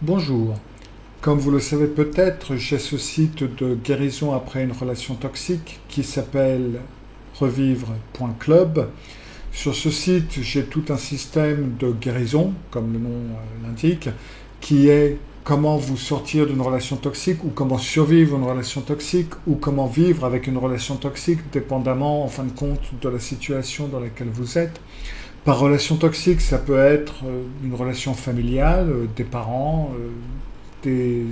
Bonjour, comme vous le savez peut-être, j'ai ce site de guérison après une relation toxique qui s'appelle revivre.club. Sur ce site, j'ai tout un système de guérison, comme le nom l'indique, qui est comment vous sortir d'une relation toxique ou comment survivre une relation toxique ou comment vivre avec une relation toxique, dépendamment en fin de compte de la situation dans laquelle vous êtes. Par relation toxique, ça peut être une relation familiale, des parents, des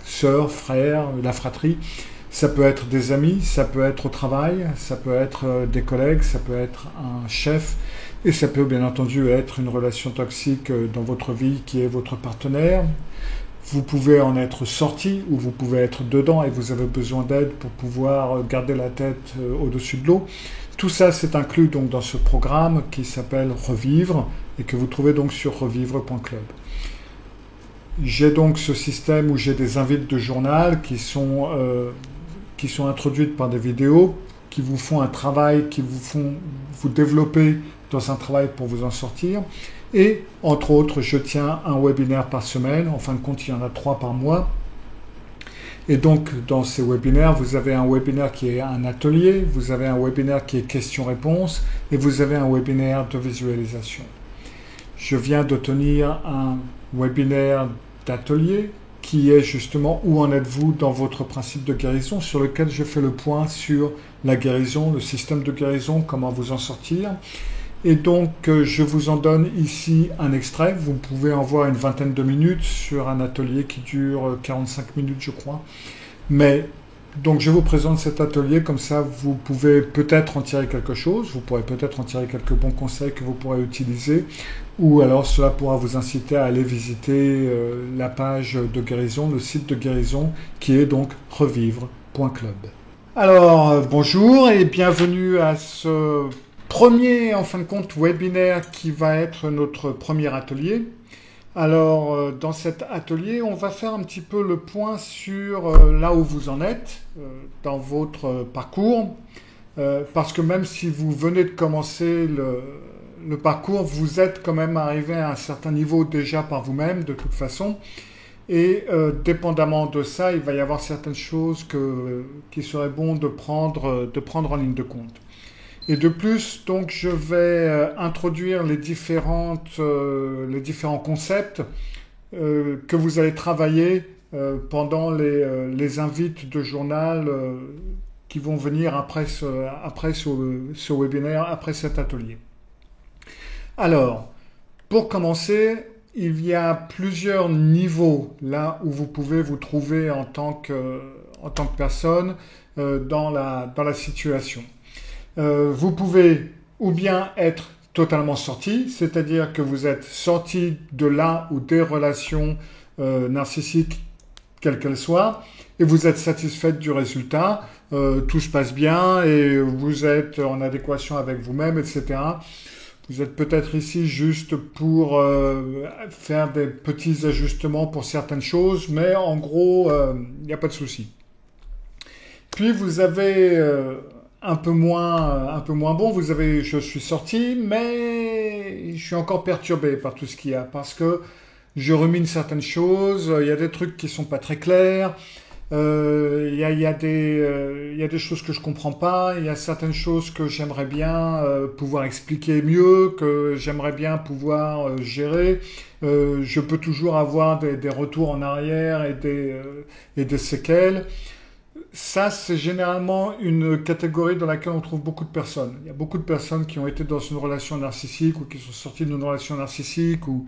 sœurs, frères, la fratrie. Ça peut être des amis, ça peut être au travail, ça peut être des collègues, ça peut être un chef. Et ça peut bien entendu être une relation toxique dans votre vie qui est votre partenaire. Vous pouvez en être sorti ou vous pouvez être dedans et vous avez besoin d'aide pour pouvoir garder la tête au-dessus de l'eau. Tout ça, c'est inclus donc dans ce programme qui s'appelle Revivre et que vous trouvez donc sur revivre.club. J'ai donc ce système où j'ai des invites de journal qui sont introduites par des vidéos qui vous font un travail, qui vous font vous développer dans un travail pour vous en sortir. Et entre autres, je tiens un webinaire par semaine. En fin de compte, il y en a 3 par mois. Et donc, dans ces webinaires, vous avez un webinaire qui est un atelier, vous avez un webinaire qui est questions-réponses, et vous avez un webinaire de visualisation. Je viens de tenir un webinaire d'atelier qui est justement où en êtes-vous dans votre principe de guérison, sur lequel je fais le point sur la guérison, le système de guérison, comment vous en sortir. Et donc, je vous en donne ici un extrait. Vous pouvez en voir une vingtaine de minutes sur un atelier qui dure 45 minutes, je crois. Mais, donc, je vous présente cet atelier, comme ça, vous pouvez peut-être en tirer quelque chose. Vous pourrez peut-être en tirer quelques bons conseils que vous pourrez utiliser. Ou alors, cela pourra vous inciter à aller visiter la page de guérison, le site de guérison, qui est donc revivre.club. Alors, bonjour et bienvenue à ce premier, en fin de compte, webinaire qui va être notre premier atelier. Alors, dans cet atelier, on va faire un petit peu le point sur là où vous en êtes dans votre parcours. Parce que même si vous venez de commencer le parcours, vous êtes quand même arrivé à un certain niveau déjà par vous-même, de toute façon. Et dépendamment de ça, il va y avoir certaines choses qui seraient bon de prendre en ligne de compte. Et de plus, donc, je vais introduire les différents concepts que vous allez travailler pendant les invites de journal qui vont venir après ce webinaire, après cet atelier. Alors, pour commencer, il y a plusieurs niveaux là où vous pouvez vous trouver en tant que personne dans la situation. Vous pouvez ou bien être totalement sorti, c'est-à-dire que vous êtes sorti de là ou des relations narcissiques, quelles qu'elles soient, et vous êtes satisfait du résultat, tout se passe bien et vous êtes en adéquation avec vous-même, etc. Vous êtes peut-être ici juste pour faire des petits ajustements pour certaines choses, mais en gros, il n'y a pas de souci. Puis vous avez un peu moins bon, vous avez je suis sorti, mais je suis encore perturbé par tout ce qu'il y a, parce que je rumine certaines choses, il y a des trucs qui sont pas très clairs, il y a des choses que je comprends pas, il y a certaines choses que j'aimerais bien pouvoir expliquer mieux, que j'aimerais bien pouvoir gérer. Je peux toujours avoir des retours en arrière et des séquelles. Ça, c'est généralement une catégorie dans laquelle on trouve beaucoup de personnes. Il y a beaucoup de personnes qui ont été dans une relation narcissique ou qui sont sorties d'une relation narcissique ou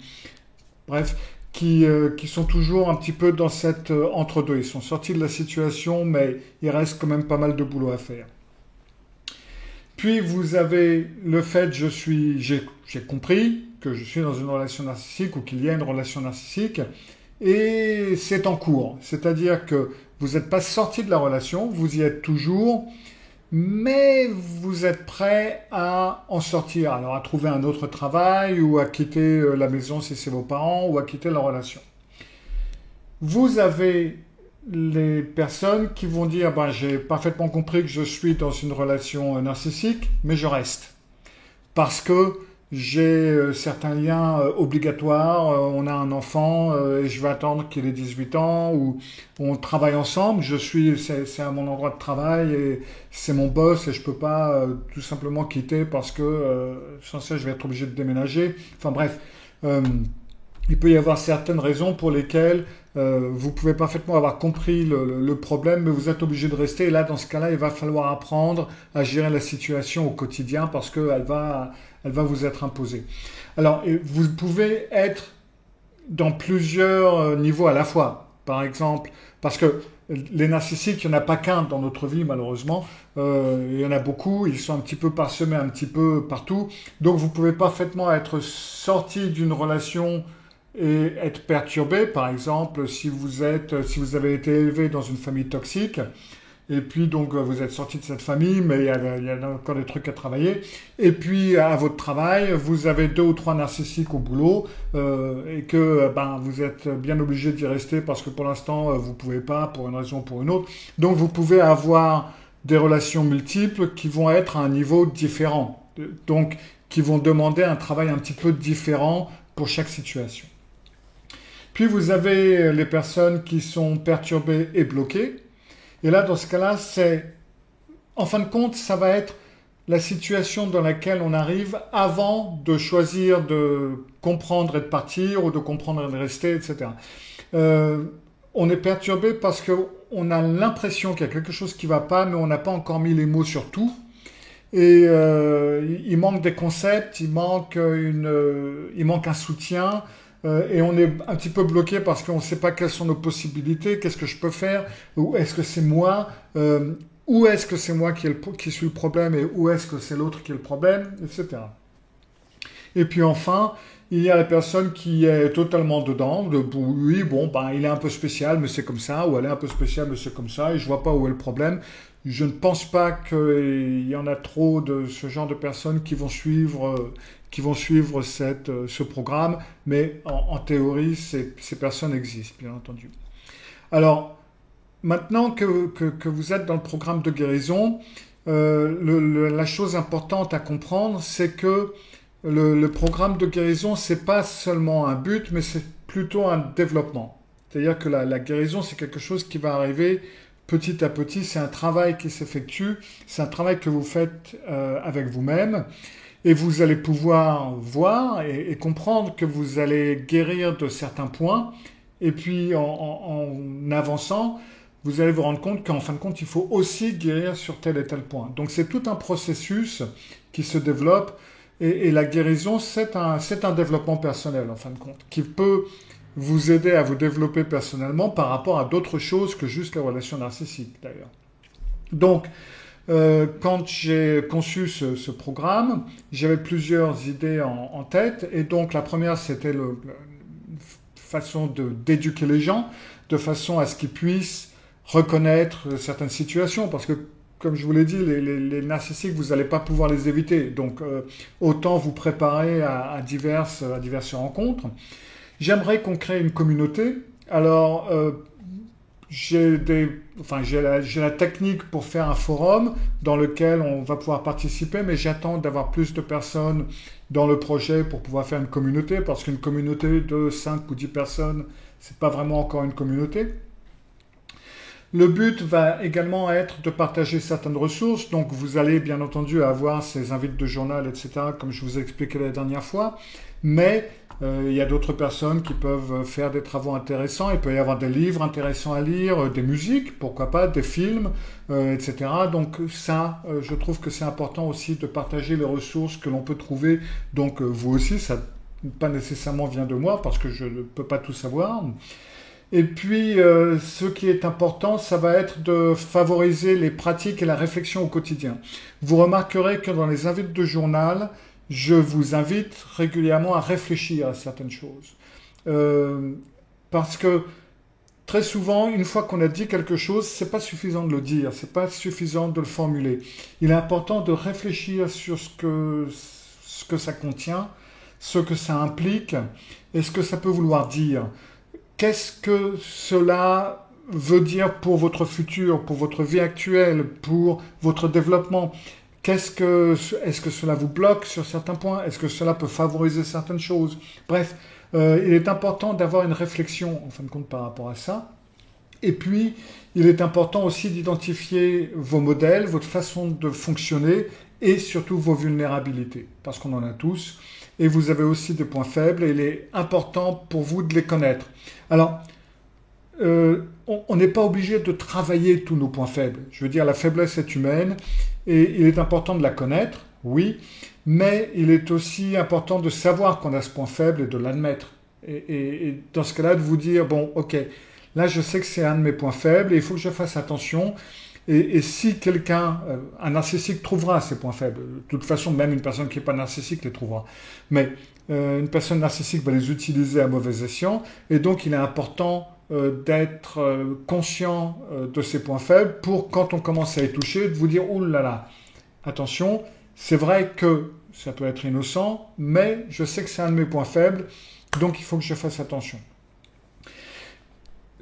bref, qui sont toujours un petit peu dans cette entre-deux. Ils sont sortis de la situation, mais il reste quand même pas mal de boulot à faire. Puis vous avez le fait, j'ai compris que je suis dans une relation narcissique ou qu'il y a une relation narcissique et c'est en cours. C'est-à-dire que vous n'êtes pas sorti de la relation, vous y êtes toujours, mais vous êtes prêt à en sortir, alors à trouver un autre travail ou à quitter la maison si c'est vos parents ou à quitter la relation. Vous avez les personnes qui vont dire j'ai parfaitement compris que je suis dans une relation narcissique, mais je reste. Parce que j'ai certains liens obligatoires, on a un enfant et je vais attendre qu'il ait 18 ans, ou on travaille ensemble, c'est à mon endroit de travail et c'est mon boss et je peux pas tout simplement quitter parce que sans ça je vais être obligé de déménager. Enfin bref, euh, il peut y avoir certaines raisons pour lesquelles vous pouvez parfaitement avoir compris le problème, mais vous êtes obligé de rester. Et là, dans ce cas-là, il va falloir apprendre à gérer la situation au quotidien parce elle va vous être imposée. Alors, vous pouvez être dans plusieurs niveaux à la fois. Par exemple, parce que les narcissiques, il n'y en a pas qu'un dans notre vie, malheureusement. Il y en a beaucoup, ils sont un petit peu parsemés un petit peu partout. Donc, vous pouvez parfaitement être sorti d'une relation et être perturbé. Par exemple, si vous avez été élevé dans une famille toxique, et puis donc vous êtes sorti de cette famille, mais il y a encore des trucs à travailler. Et puis à votre travail, vous avez 2 ou 3 narcissiques au boulot et que ben, vous êtes bien obligé d'y rester parce que pour l'instant vous pouvez pas pour une raison ou pour une autre. Donc vous pouvez avoir des relations multiples qui vont être à un niveau différent, donc qui vont demander un travail un petit peu différent pour chaque situation. Puis vous avez les personnes qui sont perturbées et bloquées. Et là, dans ce cas-là, en fin de compte, ça va être la situation dans laquelle on arrive avant de choisir de comprendre et de partir ou de comprendre et de rester, etc. On est perturbé parce qu'on a l'impression qu'il y a quelque chose qui ne va pas, mais on n'a pas encore mis les mots sur tout. Et il manque des concepts, il manque un soutien. Et on est un petit peu bloqué parce qu'on ne sait pas quelles sont nos possibilités, qu'est-ce que je peux faire, ou est-ce que c'est moi, où est-ce que c'est moi qui suis le problème et où est-ce que c'est l'autre qui est le problème, etc. Et puis enfin, il y a la personne qui est totalement dedans, oui, bon, ben, il est un peu spécial, mais c'est comme ça, ou elle est un peu spéciale, mais c'est comme ça, et je vois pas où est le problème. Je ne pense pas qu'il y en a trop de ce genre de personnes qui vont suivre ce programme, mais en théorie, ces personnes existent, bien entendu. Alors, maintenant que vous êtes dans le programme de guérison, la chose importante à comprendre, c'est que le programme de guérison, c'est pas seulement un but, mais c'est plutôt un développement. C'est-à-dire que la guérison, c'est quelque chose qui va arriver petit à petit, c'est un travail qui s'effectue, c'est un travail que vous faites avec vous-même. Et vous allez pouvoir voir et comprendre que vous allez guérir de certains points. Et puis en avançant, vous allez vous rendre compte qu'en fin de compte, il faut aussi guérir sur tel et tel point. Donc c'est tout un processus qui se développe. Et la guérison, c'est un développement personnel en fin de compte, qui peut vous aider à vous développer personnellement par rapport à d'autres choses que juste les relations narcissiques d'ailleurs. Donc, quand j'ai conçu ce programme, j'avais plusieurs idées en tête. Et donc, la première, c'était la façon d'éduquer les gens, de façon à ce qu'ils puissent reconnaître certaines situations. Parce que, comme je vous l'ai dit, les narcissiques, vous n'allez pas pouvoir les éviter. Donc, autant vous préparer à diverses rencontres. J'aimerais qu'on crée une communauté. Alors, j'ai la technique pour faire un forum dans lequel on va pouvoir participer, mais j'attends d'avoir plus de personnes dans le projet pour pouvoir faire une communauté, parce qu'une communauté de 5 ou 10 personnes, c'est pas vraiment encore une communauté. Le but va également être de partager certaines ressources, donc vous allez bien entendu avoir ces invités de journal, etc., comme je vous ai expliqué la dernière fois, mais il y a d'autres personnes qui peuvent faire des travaux intéressants, il peut y avoir des livres intéressants à lire, des musiques, pourquoi pas, des films, etc. Donc ça, je trouve que c'est important aussi de partager les ressources que l'on peut trouver, donc vous aussi, ça pas nécessairement vient de moi, parce que je ne peux pas tout savoir. Et puis, ce qui est important, ça va être de favoriser les pratiques et la réflexion au quotidien. Vous remarquerez que dans les invités de journal, je vous invite régulièrement à réfléchir à certaines choses. Parce que très souvent, une fois qu'on a dit quelque chose, c'est pas suffisant de le dire, c'est pas suffisant de le formuler. Il est important de réfléchir sur ce que ça contient, ce que ça implique et ce que ça peut vouloir dire. Qu'est-ce que cela veut dire pour votre futur, pour votre vie actuelle, pour votre développement? Est-ce que cela vous bloque sur certains points? Est-ce que cela peut favoriser certaines choses? Bref, il est important d'avoir une réflexion, en fin de compte, par rapport à ça. Et puis, il est important aussi d'identifier vos modèles, votre façon de fonctionner et surtout vos vulnérabilités, parce qu'on en a tous. Et vous avez aussi des points faibles et il est important pour vous de les connaître. Alors, on n'est pas obligé de travailler tous nos points faibles. Je veux dire, la faiblesse est humaine et il est important de la connaître, oui, mais il est aussi important de savoir qu'on a ce point faible et de l'admettre. Et dans ce cas-là, de vous dire, bon, ok, là je sais que c'est un de mes points faibles et il faut que je fasse attention. Et si quelqu'un, un narcissique trouvera ces points faibles, de toute façon, même une personne qui n'est pas narcissique les trouvera. Mais une personne narcissique va les utiliser à mauvais escient et donc il est important d'être conscient de ces points faibles pour, quand on commence à y toucher, de vous dire, oh là là, attention, c'est vrai que ça peut être innocent, mais je sais que c'est un de mes points faibles, donc il faut que je fasse attention.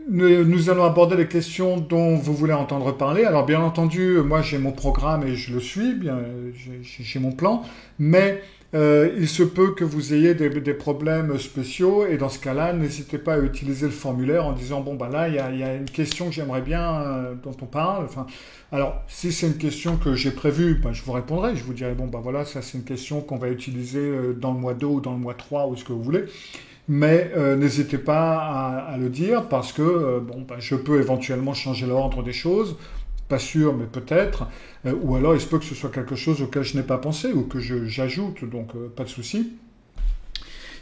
Nous allons aborder les questions dont vous voulez entendre parler. Alors bien entendu, moi j'ai mon programme et je le suis, bien, j'ai mon plan, mais il se peut que vous ayez des problèmes spéciaux et dans ce cas-là, n'hésitez pas à utiliser le formulaire en disant bon bah là il y a une question que j'aimerais bien dont on parle. Enfin, alors si c'est une question que j'ai prévue, bah, je vous répondrai, je vous dirai bon bah voilà ça c'est une question qu'on va utiliser dans le mois 2 ou dans le mois 3 ou ce que vous voulez. Mais n'hésitez pas à le dire parce que bon, bah, je peux éventuellement changer l'ordre des choses, pas sûr, mais peut-être, ou alors il se peut que ce soit quelque chose auquel je n'ai pas pensé ou que j'ajoute, donc pas de souci.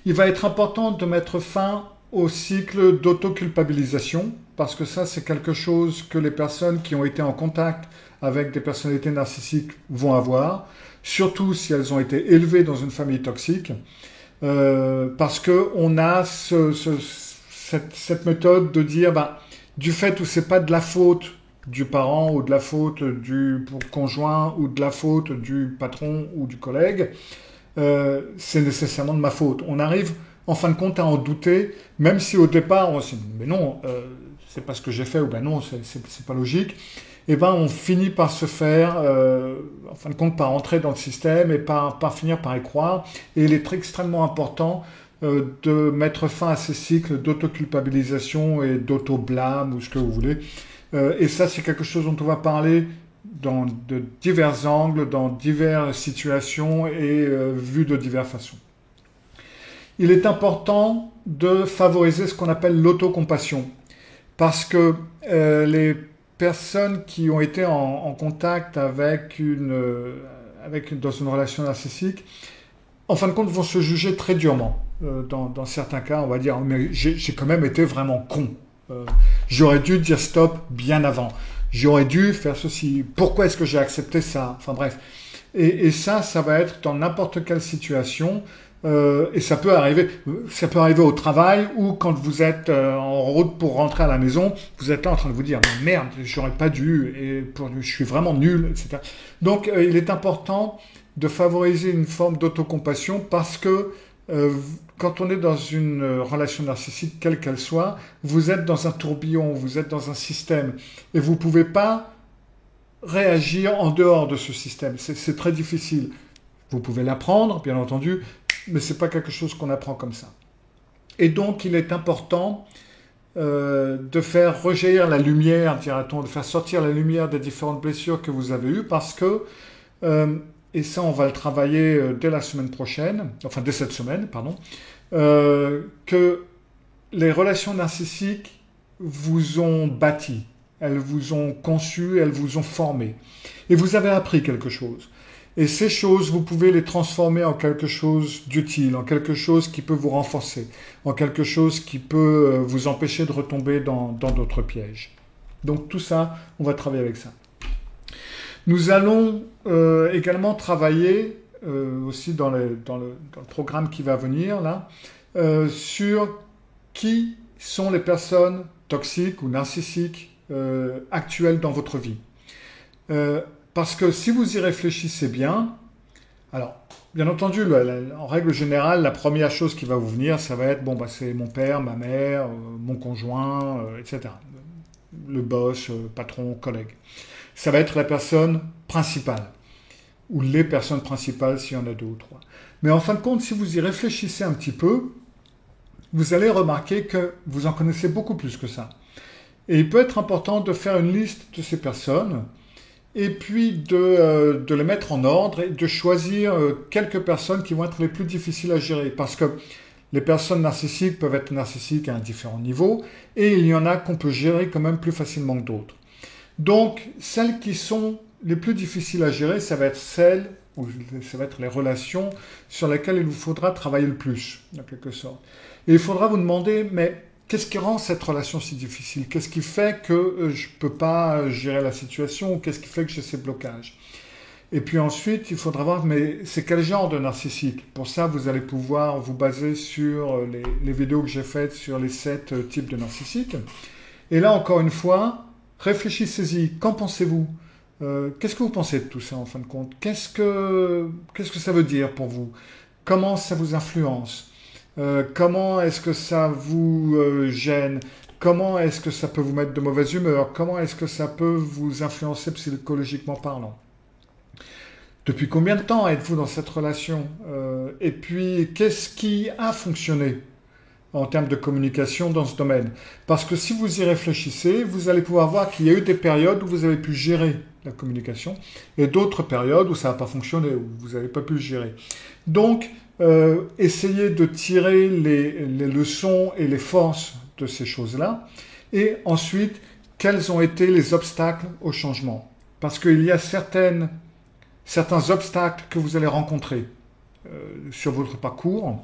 Il va être important de mettre fin au cycle d'autoculpabilisation parce que ça c'est quelque chose que les personnes qui ont été en contact avec des personnalités narcissiques vont avoir, surtout si elles ont été élevées dans une famille toxique. Parce qu'on a cette méthode de dire bah, du fait où c'est pas de la faute du parent ou de la faute du conjoint ou de la faute du patron ou du collègue, c'est nécessairement de ma faute. On arrive en fin de compte à en douter, même si au départ on se dit mais non, c'est pas ce que j'ai fait ou ben non, c'est pas logique. Et ben on finit par se faire, en fin de compte, par entrer dans le système et par finir par y croire. Et il est extrêmement important de mettre fin à ces cycles d'autoculpabilisation et d'auto-blâme ou ce que vous voulez. Et ça, c'est quelque chose dont on va parler de divers angles, dans diverses situations et vu de diverses façons. Il est important de favoriser ce qu'on appelle l'autocompassion parce que les personnes qui ont été en contact avec dans une relation narcissique, en fin de compte, vont se juger très durement. Dans certains cas, on va dire, mais j'ai quand même été vraiment con. J'aurais dû dire stop bien avant. J'aurais dû faire ceci. Pourquoi est-ce que j'ai accepté ça? Enfin bref. Et ça va être dans n'importe quelle situation. Et ça peut arriver au travail ou quand vous êtes en route pour rentrer à la maison, vous êtes là en train de vous dire mais merde, j'aurais pas dû et je suis vraiment nul, etc. Donc il est important de favoriser une forme d'autocompassion parce que quand on est dans une relation narcissique, quelle qu'elle soit, vous êtes dans un tourbillon, vous êtes dans un système et vous pouvez pas réagir en dehors de ce système. C'est très difficile. Vous pouvez l'apprendre, bien entendu, mais ce n'est pas quelque chose qu'on apprend comme ça. Et donc, il est important de faire rejaillir la lumière, dira-t-on, de faire sortir la lumière des différentes blessures que vous avez eues, parce que, et ça on va le travailler dès la semaine prochaine, enfin dès cette semaine, pardon, que les relations narcissiques vous ont bâti, elles vous ont conçu, elles vous ont formé. Et vous avez appris quelque chose. Et ces choses, vous pouvez les transformer en quelque chose d'utile, en quelque chose qui peut vous renforcer, en quelque chose qui peut vous empêcher de retomber dans d'autres pièges. Donc tout ça, on va travailler avec ça. Nous allons également travailler, aussi dans le programme qui va venir, là, sur qui sont les personnes toxiques ou narcissiques actuelles dans votre vie. Parce que si vous y réfléchissez bien, alors, bien entendu, en règle générale, la première chose qui va vous venir, ça va être, bon, bah, c'est mon père, ma mère, mon conjoint, etc. Le boss, patron, collègue. Ça va être la personne principale. ou les personnes principales s'il y en a deux ou trois. Mais en fin de compte, si vous y réfléchissez un petit peu, vous allez remarquer que vous en connaissez beaucoup plus que ça. Et il peut être important de faire une liste de ces personnes et puis de les mettre en ordre et de choisir quelques personnes qui vont être les plus difficiles à gérer. Parce que les personnes narcissiques peuvent être narcissiques à un différent niveau et il y en a qu'on peut gérer quand même plus facilement que d'autres. Donc, celles qui sont les plus difficiles à gérer, ça va être celles, ou ça va être les relations sur lesquelles il vous faudra travailler le plus, en quelque sorte. Et il faudra vous demander, mais qu'est-ce qui rend cette relation si difficile? Qu'est-ce qui fait que je ne peux pas gérer la situation? Ou qu'est-ce qui fait que j'ai ces blocages? Et puis ensuite, il faudra voir, mais c'est quel genre de narcissique? Pour ça, vous allez pouvoir vous baser sur les vidéos que j'ai faites sur les 7 types de narcissiques. Et là, encore une fois, réfléchissez-y. Qu'en pensez-vous? Qu'est-ce que vous pensez de tout ça, en fin de compte? Qu'est-ce que ça veut dire pour vous? Comment ça vous influence? Comment est-ce que ça vous gêne? Comment est-ce que ça peut vous mettre de mauvaise humeur? Comment est-ce que ça peut vous influencer psychologiquement parlant? Depuis combien de temps êtes-vous dans cette relation? Et puis, qu'est-ce qui a fonctionné en termes de communication dans ce domaine? Parce que si vous y réfléchissez, vous allez pouvoir voir qu'il y a eu des périodes où vous avez pu gérer la communication et d'autres périodes où ça n'a pas fonctionné, où vous n'avez pas pu le gérer. Donc, essayez de tirer les leçons et les forces de ces choses-là. Et ensuite, quels ont été les obstacles au changement? Parce qu'il y a certains obstacles que vous allez rencontrer sur votre parcours,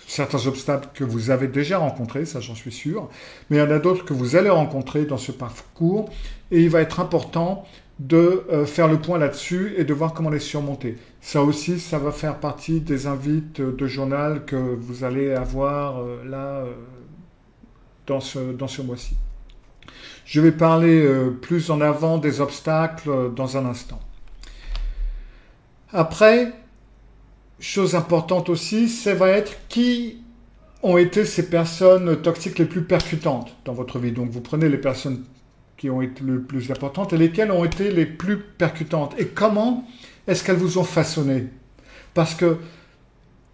certains obstacles que vous avez déjà rencontrés, ça j'en suis sûr, mais il y en a d'autres que vous allez rencontrer dans ce parcours, et il va être important de faire le point là-dessus et de voir comment les surmonter. Ça aussi, ça va faire partie des invites de journal que vous allez avoir dans ce mois-ci. Je vais parler plus en avant des obstacles dans un instant. Après, chose importante aussi, ça va être qui ont été ces personnes toxiques les plus percutantes dans votre vie. Donc vous prenez les personnes qui ont été les plus importantes et lesquelles ont été les plus percutantes. Et comment est-ce qu'elles vous ont façonné? Parce que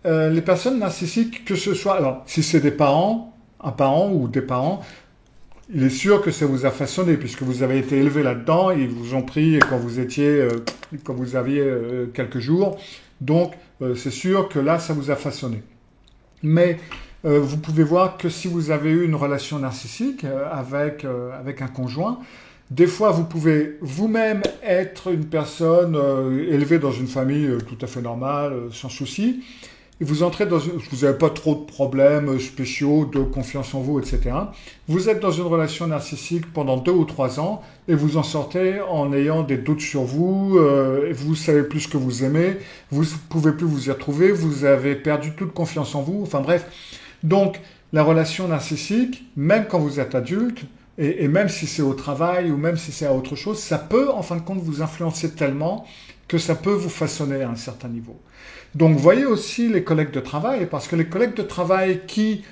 les personnes narcissiques, que ce soit, alors si c'est des parents, un parent ou des parents, il est sûr que ça vous a façonné puisque vous avez été élevé là-dedans, ils vous ont pris quand vous aviez quelques jours. Donc c'est sûr que là, ça vous a façonné. Mais vous pouvez voir que si vous avez eu une relation narcissique avec un conjoint, des fois vous pouvez vous-même être une personne élevée dans une famille tout à fait normale, sans souci, et vous entrez vous n'avez pas trop de problèmes spéciaux, de confiance en vous, etc. Vous êtes dans une relation narcissique pendant 2 ou 3 ans, et vous en sortez en ayant des doutes sur vous, vous savez plus ce que vous aimez, vous ne pouvez plus vous y retrouver, vous avez perdu toute confiance en vous, enfin bref. Donc, la relation narcissique, même quand vous êtes adulte, et même si c'est au travail ou même si c'est à autre chose, ça peut en fin de compte vous influencer tellement que ça peut vous façonner à un certain niveau. Donc, voyez aussi les collègues de travail, parce que les collègues de travail qui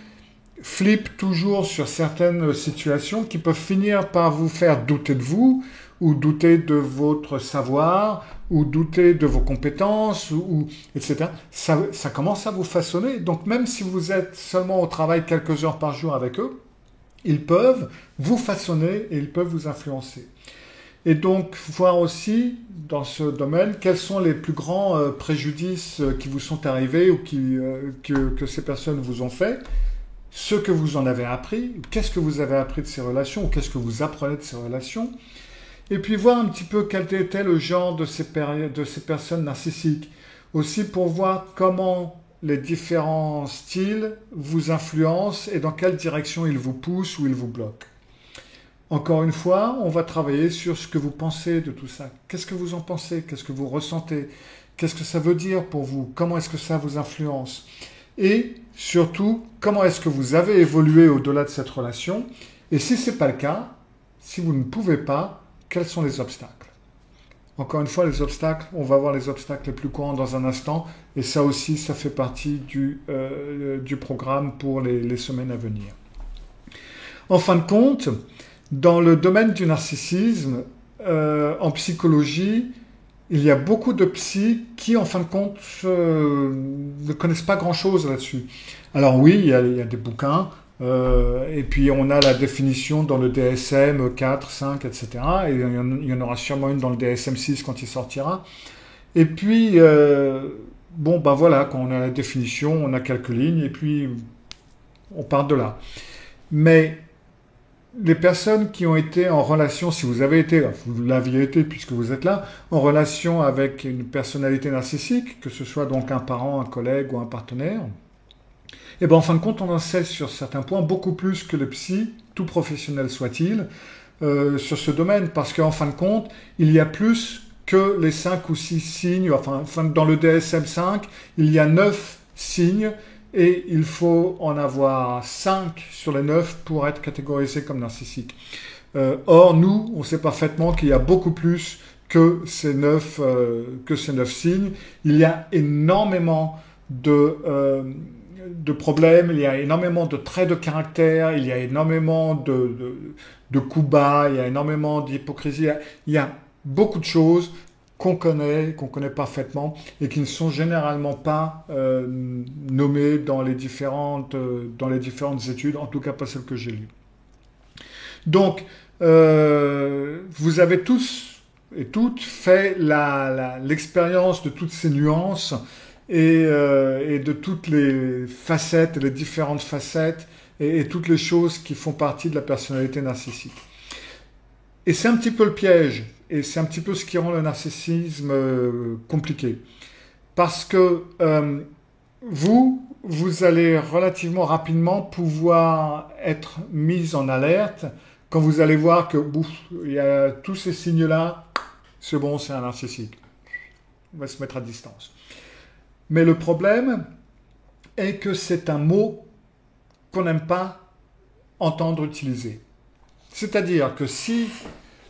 flippent toujours sur certaines situations, qui peuvent finir par vous faire douter de vous, ou douter de votre savoir, ou douter de vos compétences, etc. Ça commence à vous façonner. Donc même si vous êtes seulement au travail quelques heures par jour avec eux, ils peuvent vous façonner et ils peuvent vous influencer. Et donc voir aussi dans ce domaine quels sont les plus grands préjudices qui vous sont arrivés ou que ces personnes vous ont fait, ce que vous en avez appris, qu'est-ce que vous avez appris de ces relations ou qu'est-ce que vous apprenez de ces relations. Et puis voir un petit peu quel était le genre de ces personnes narcissiques. Aussi pour voir comment les différents styles vous influencent et dans quelle direction ils vous poussent ou ils vous bloquent. Encore une fois, on va travailler sur ce que vous pensez de tout ça. Qu'est-ce que vous en pensez? Qu'est-ce que vous ressentez? Qu'est-ce que ça veut dire pour vous? Comment est-ce que ça vous influence? Et surtout, comment est-ce que vous avez évolué au-delà de cette relation? Et si ce n'est pas le cas, si vous ne pouvez pas, quels sont les obstacles? Encore une fois, les obstacles, on va voir les obstacles les plus courants dans un instant. Et ça aussi, ça fait partie du programme pour les semaines à venir. En fin de compte, dans le domaine du narcissisme, en psychologie, il y a beaucoup de psys qui, en fin de compte, ne connaissent pas grand-chose là-dessus. Alors oui, il y a des bouquins, et puis on a la définition dans le DSM 4, 5, etc. Et il y en aura sûrement une dans le DSM 6 quand il sortira. Et puis, bon, ben voilà, quand on a la définition, on a quelques lignes, et puis on part de là. Mais les personnes qui ont été en relation, si vous avez été, vous l'aviez été puisque vous êtes là, en relation avec une personnalité narcissique, que ce soit donc un parent, un collègue ou un partenaire, et ben en fin de compte, on en sait sur certains points beaucoup plus que le psy, tout professionnel soit-il, sur ce domaine, parce qu'en fin de compte, il y a plus que les 5 ou 6 signes, enfin dans le DSM-5, il y a 9 signes, et il faut en avoir 5 sur les 9 pour être catégorisé comme narcissique. Or, nous, on sait parfaitement qu'il y a beaucoup plus que ces 9 signes. Il y a énormément de problèmes, il y a énormément de traits de caractère, il y a énormément de coups bas, il y a énormément d'hypocrisie, il y a beaucoup de choses qu'on connaît parfaitement et qui ne sont généralement pas nommées dans les différentes études, en tout cas pas celles que j'ai lues. Donc, vous avez tous et toutes fait l'expérience de toutes ces nuances et de toutes les facettes, les différentes facettes et toutes les choses qui font partie de la personnalité narcissique. Et c'est un petit peu le piège, et c'est un petit peu ce qui rend le narcissisme compliqué. Parce que vous allez relativement rapidement pouvoir être mis en alerte quand vous allez voir que il y a tous ces signes-là, c'est bon, c'est un narcissique. On va se mettre à distance. Mais le problème est que c'est un mot qu'on n'aime pas entendre utiliser. C'est-à-dire que si,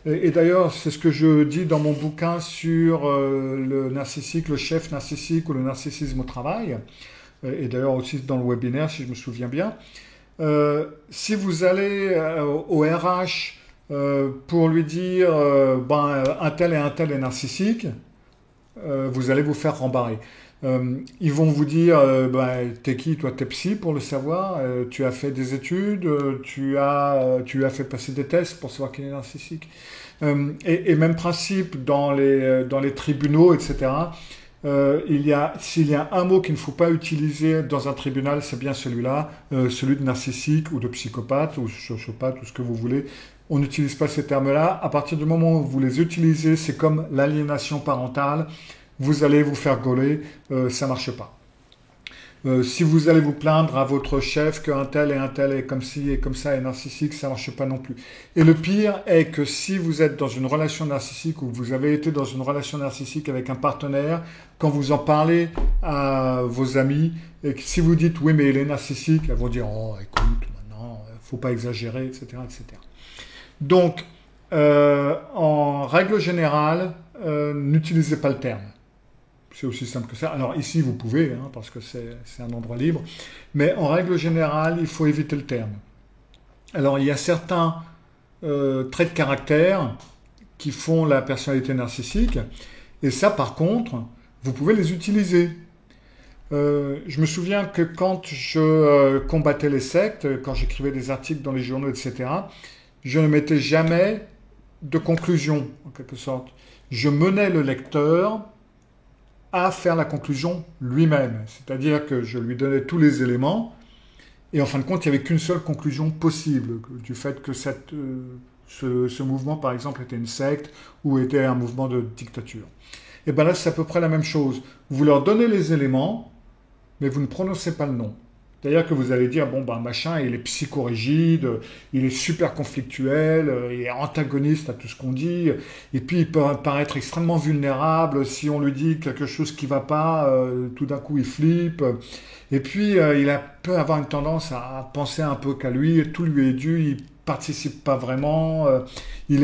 et d'ailleurs c'est ce que je dis dans mon bouquin sur le narcissique, le chef narcissique ou le narcissisme au travail, et d'ailleurs aussi dans le webinaire si je me souviens bien, si vous allez au RH pour lui dire un tel est narcissique, vous allez vous faire rembarrer. Ils vont vous dire, t'es qui, toi, t'es psy pour le savoir, tu as fait des études, tu as fait passer des tests pour savoir qu'il est narcissique. Et même principe dans les tribunaux, etc. S'il y a un mot qu'il ne faut pas utiliser dans un tribunal, c'est bien celui-là, celui de narcissique ou de psychopathe ou sociopathe ou ce que vous voulez. On n'utilise pas ces termes-là. À partir du moment où vous les utilisez, c'est comme l'aliénation parentale. Vous allez vous faire gauler, ça ne marche pas. Si vous allez vous plaindre à votre chef qu'un tel est comme ci et comme ça est narcissique, ça ne marche pas non plus. Et le pire est que si vous êtes dans une relation narcissique ou vous avez été dans une relation narcissique avec un partenaire, quand vous en parlez à vos amis, et que si vous dites oui mais il est narcissique, elles vont dire oh écoute maintenant, faut pas exagérer, etc. etc. Donc, en règle générale, n'utilisez pas le terme. C'est aussi simple que ça. Alors ici, vous pouvez, parce que c'est un endroit libre. Mais en règle générale, il faut éviter le terme. Alors, il y a certains traits de caractère qui font la personnalité narcissique. Et ça, par contre, vous pouvez les utiliser. Je me souviens que quand je combattais les sectes, quand j'écrivais des articles dans les journaux, etc., je ne mettais jamais de conclusion, en quelque sorte. Je menais le lecteur à faire la conclusion lui-même. C'est-à-dire que je lui donnais tous les éléments et en fin de compte, il n'y avait qu'une seule conclusion possible du fait que ce mouvement, par exemple, était une secte ou était un mouvement de dictature. Et bien là, c'est à peu près la même chose. Vous leur donnez les éléments, mais vous ne prononcez pas le nom. C'est-à-dire que vous allez dire, machin, il est psychorigide, il est super conflictuel, il est antagoniste à tout ce qu'on dit, et puis il peut paraître extrêmement vulnérable, si on lui dit quelque chose qui ne va pas, tout d'un coup il flippe, et puis il peut avoir une tendance à penser un peu qu'à lui, tout lui est dû, il participe pas vraiment, il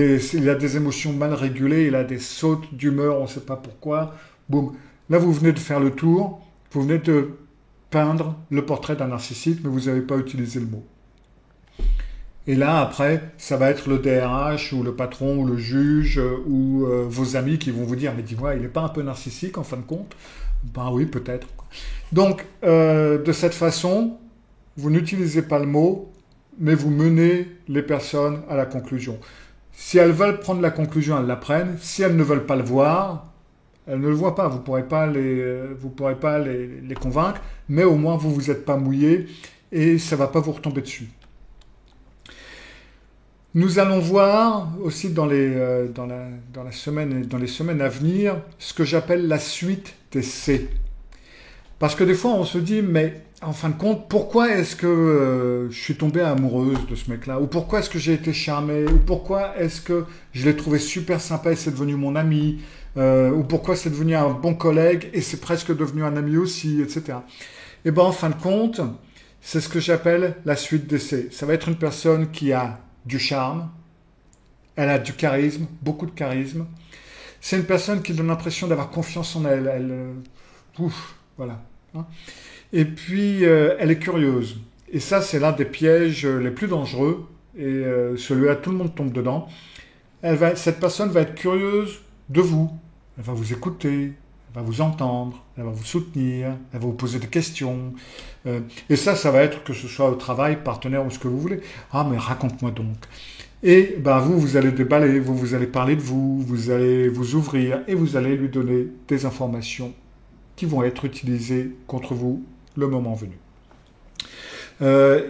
a des émotions mal régulées, il a des sautes d'humeur, on ne sait pas pourquoi. Boum. Là vous venez de faire le tour, vous venez de peindre le portrait d'un narcissique, mais vous n'avez pas utilisé le mot. Et là, après, ça va être le DRH ou le patron ou le juge ou vos amis qui vont vous dire, mais dis-moi, il n'est pas un peu narcissique en fin de compte? Ben oui, peut-être. Donc, de cette façon, vous n'utilisez pas le mot, mais vous menez les personnes à la conclusion. Si elles veulent prendre la conclusion, elles la prennent. Si elles ne veulent pas le voir, elles ne le voient pas. Vous pourrez pas les convaincre, mais au moins vous vous êtes pas mouillé et ça va pas vous retomber dessus. Nous allons voir aussi dans les semaines à venir ce que j'appelle la suite des C. Parce que des fois on se dit, mais en fin de compte, pourquoi est-ce que je suis tombée amoureuse de ce mec-là? Ou pourquoi est-ce que j'ai été charmée? Ou pourquoi est-ce que je l'ai trouvé super sympa et c'est devenu mon ami? Ou pourquoi c'est devenu un bon collègue et c'est presque devenu un ami aussi, etc. Et bien en fin de compte, c'est ce que j'appelle la suite des C. Ça va être une personne qui a du charme, elle a du charisme, beaucoup de charisme. C'est une personne qui donne l'impression d'avoir confiance en elle. Voilà. Et puis, elle est curieuse. Et ça, c'est l'un des pièges les plus dangereux. Et celui-là, tout le monde tombe dedans. Cette personne va être curieuse de vous. Elle va vous écouter, elle va vous entendre, elle va vous soutenir, elle va vous poser des questions. Et ça va être que ce soit au travail, partenaire ou ce que vous voulez. Ah, mais raconte-moi donc. Et ben, vous allez déballer, vous allez parler de vous, vous allez vous ouvrir et vous allez lui donner des informations qui vont être utilisées contre vous le moment venu.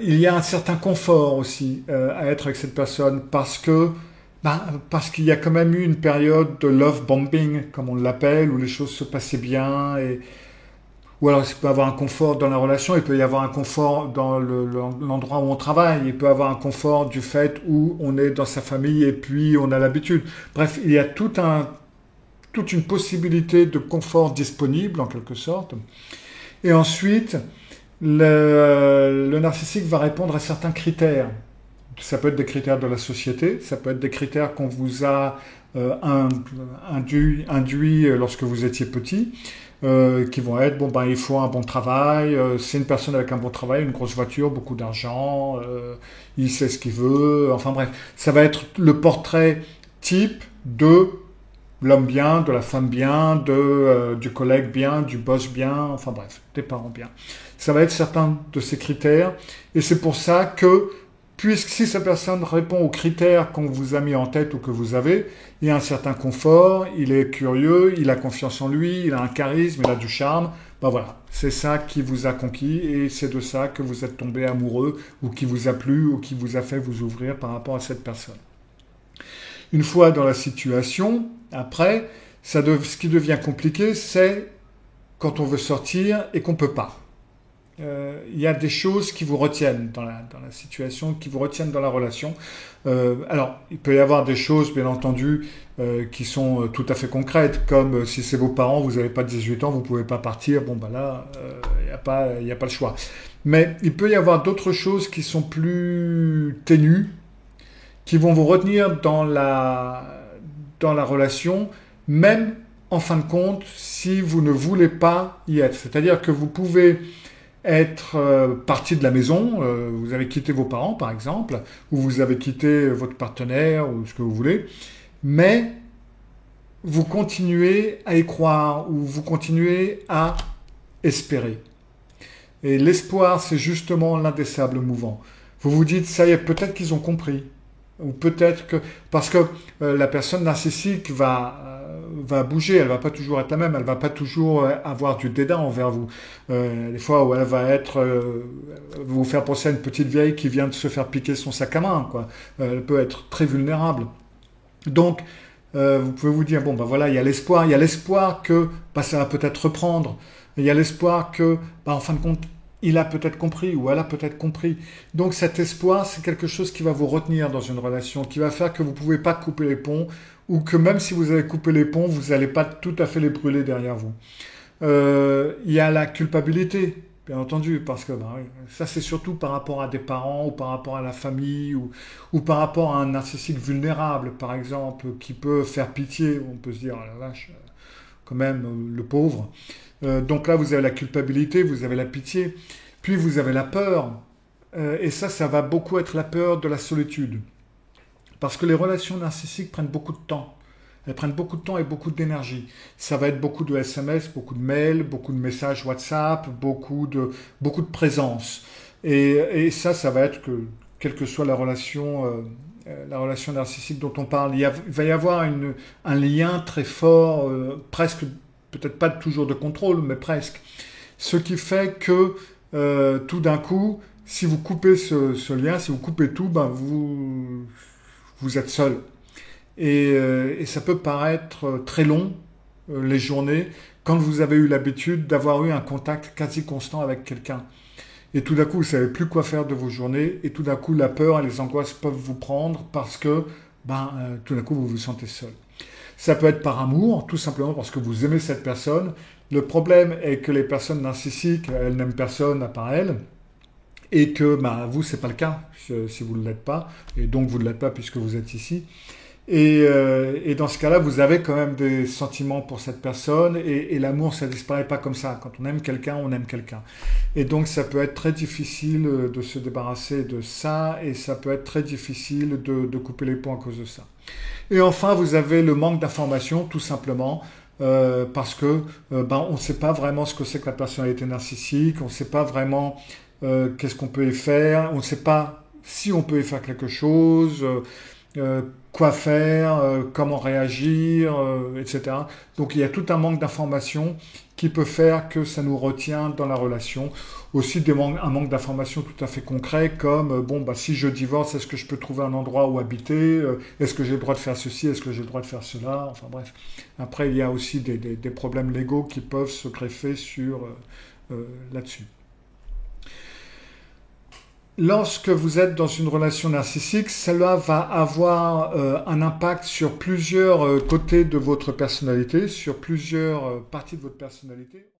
Il y a un certain confort aussi à être avec cette personne parce qu'il y a quand même eu une période de love bombing, comme on l'appelle, où les choses se passaient bien. Ou alors il peut y avoir un confort dans la relation, il peut y avoir un confort dans l'endroit où on travaille, il peut y avoir un confort du fait où on est dans sa famille et puis on a l'habitude. Bref, il y a toute une possibilité de confort disponible en quelque sorte. Et ensuite, le narcissique va répondre à certains critères. Ça peut être des critères de la société, ça peut être des critères qu'on vous a induits lorsque vous étiez petit, qui vont être, il faut un bon travail, c'est une personne avec un bon travail, une grosse voiture, beaucoup d'argent, il sait ce qu'il veut, enfin bref. Ça va être le portrait type de l'homme bien, de la femme bien, du collègue bien, du boss bien, enfin bref, des parents bien. Ça va être certains de ces critères, et c'est pour ça que puisque si cette personne répond aux critères qu'on vous a mis en tête ou que vous avez, il y a un certain confort, il est curieux, il a confiance en lui, il a un charisme, il a du charme, voilà, c'est ça qui vous a conquis et c'est de ça que vous êtes tombé amoureux ou qui vous a plu ou qui vous a fait vous ouvrir par rapport à cette personne. Une fois dans la situation, après, ce qui devient compliqué, c'est quand on veut sortir et qu'on ne peut pas. Il y a des choses qui vous retiennent dans la situation, qui vous retiennent dans la relation. Alors, il peut y avoir des choses, bien entendu, qui sont tout à fait concrètes, comme si c'est vos parents, vous n'avez pas 18 ans, vous ne pouvez pas partir, là, il n'y a pas le choix. Mais il peut y avoir d'autres choses qui sont plus ténues, qui vont vous retenir dans la relation, même en fin de compte, si vous ne voulez pas y être. C'est-à-dire que vous pouvez être parti de la maison, vous avez quitté vos parents par exemple, ou vous avez quitté votre partenaire ou ce que vous voulez, mais vous continuez à y croire ou vous continuez à espérer. Et l'espoir, c'est justement l'un des sables mouvants. Vous vous dites, ça y est, peut-être qu'ils ont compris. Ou peut-être que... Parce que la personne narcissique va bouger, elle va pas toujours être la même, elle va pas toujours avoir du dédain envers vous. Des fois où elle va vous faire penser à une petite vieille qui vient de se faire piquer son sac à main, quoi. Elle peut être très vulnérable. Donc, vous pouvez vous dire, voilà, il y a l'espoir que ça va peut-être reprendre. Il y a l'espoir que, en fin de compte, il a peut-être compris ou elle a peut-être compris. Donc cet espoir, c'est quelque chose qui va vous retenir dans une relation, qui va faire que vous ne pouvez pas couper les ponts ou que même si vous avez coupé les ponts, vous n'allez pas tout à fait les brûler derrière vous. Il y a la culpabilité, bien entendu, parce que ça c'est surtout par rapport à des parents ou par rapport à la famille ou par rapport à un narcissique vulnérable, par exemple, qui peut faire pitié. On peut se dire, oh la vache, quand même, le pauvre. Donc là, vous avez la culpabilité, vous avez la pitié, puis vous avez la peur. Et ça va beaucoup être la peur de la solitude. Parce que les relations narcissiques prennent beaucoup de temps. Elles prennent beaucoup de temps et beaucoup d'énergie. Ça va être beaucoup de SMS, beaucoup de mails, beaucoup de messages WhatsApp, beaucoup de présence. Et ça va être que, quelle que soit la relation narcissique dont on parle, il va y avoir un lien très fort, presque, peut-être pas toujours de contrôle, mais presque. Ce qui fait que tout d'un coup, si vous coupez ce lien, si vous coupez tout, ben vous êtes seul. Et ça peut paraître très long, les journées, quand vous avez eu l'habitude d'avoir eu un contact quasi constant avec quelqu'un. Et tout d'un coup, vous ne savez plus quoi faire de vos journées, et tout d'un coup, la peur et les angoisses peuvent vous prendre parce que tout d'un coup, vous vous sentez seul. Ça peut être par amour, tout simplement parce que vous aimez cette personne. Le problème est que les personnes narcissiques, elles n'aiment personne à part elles, et que vous, c'est pas le cas si vous ne l'êtes pas, et donc vous ne l'êtes pas puisque vous êtes ici. Et dans ce cas-là, vous avez quand même des sentiments pour cette personne et l'amour, ça disparaît pas comme ça. Quand on aime quelqu'un, on aime quelqu'un. Et donc, ça peut être très difficile de se débarrasser de ça et ça peut être très difficile de couper les ponts à cause de ça. Et enfin, vous avez le manque d'information, tout simplement. Parce que on ne sait pas vraiment ce que c'est que la personnalité narcissique, on ne sait pas vraiment qu'est-ce qu'on peut y faire, on ne sait pas si on peut y faire quelque chose, quoi faire, comment réagir, etc. Donc il y a tout un manque d'information qui peut faire que ça nous retient dans la relation. Aussi un manque d'informations tout à fait concret comme si je divorce, est-ce que je peux trouver un endroit où habiter, est-ce que j'ai le droit de faire ceci, est-ce que j'ai le droit de faire cela, enfin bref. Après il y a aussi des problèmes légaux qui peuvent se greffer là-dessus. Lorsque vous êtes dans une relation narcissique, cela va avoir un impact sur plusieurs côtés de votre personnalité, sur plusieurs parties de votre personnalité.